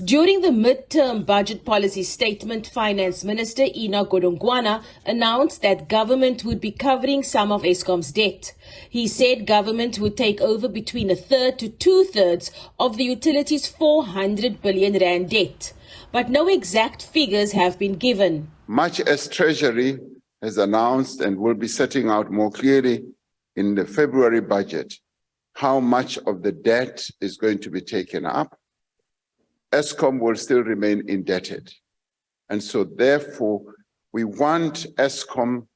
During the mid-term budget policy statement, Finance Minister Enoch Godongwana announced that government would be covering some of Eskom's debt. He said government would take over between a third to two-thirds of the utility's 400 billion rand debt. But no exact figures have been given. Much as Treasury has announced and will be setting out more clearly in the February budget how much of the debt is going to be taken up, Eskom will still remain indebted. And so therefore, we want Eskom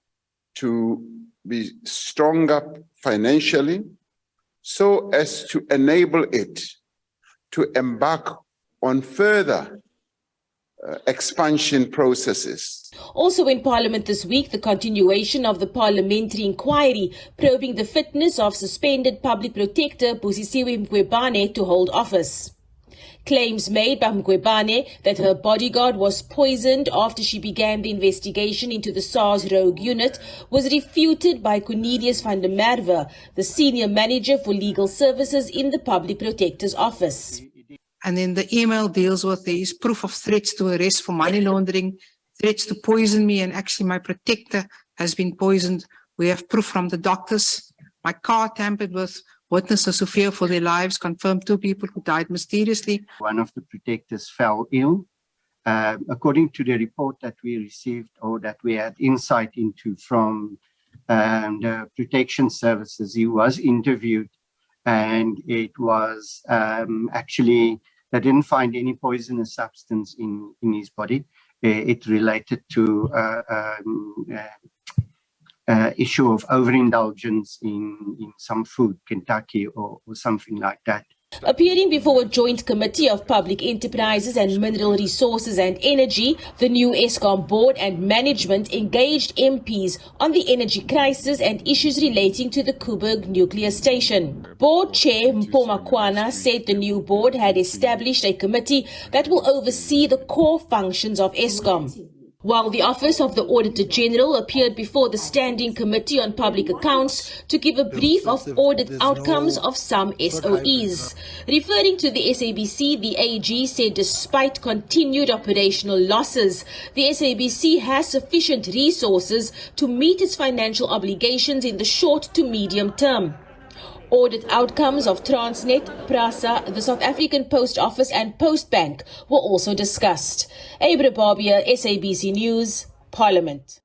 to be stronger financially so as to enable it to embark on further expansion processes. Also in Parliament this week, the continuation of the parliamentary inquiry probing the fitness of suspended Public Protector Busisiwe Mqwebane to hold office. Claims made by Mqwebane that her bodyguard was poisoned after she began the investigation into the SARS rogue unit was refuted by Cornelius van der Merwe, the senior manager for legal services in the Public Protector's office. And then the email deals with there is proof of threats to arrest for money laundering, threats to poison me, and actually my protector has been poisoned. We have proof from the doctors. My car tampered with. Witnesses who fear for their lives confirmed 2 people who died mysteriously. One of the protectors fell ill. According to the report that we received or that we had insight into from the protection services, he was interviewed and it was actually, they didn't find any poisonous substance in his body. It related to issue of overindulgence in some food, Kentucky or something like that. Appearing before a joint committee of public enterprises and mineral resources and energy, the new Eskom board and management engaged MPs on the energy crisis and issues relating to the Koeberg nuclear station. Board chair Mpho Makwana said the new board had established a committee that will oversee the core functions of Eskom. While the Office of the Auditor-General appeared before the Standing Committee on Public Accounts to give a brief of audit outcomes of some SOEs. Referring to the SABC, the AG said despite continued operational losses, the SABC has sufficient resources to meet its financial obligations in the short to medium term. Audit outcomes of Transnet, PRASA, the South African Post Office and Postbank were also discussed. Abra Barbia, SABC News, Parliament.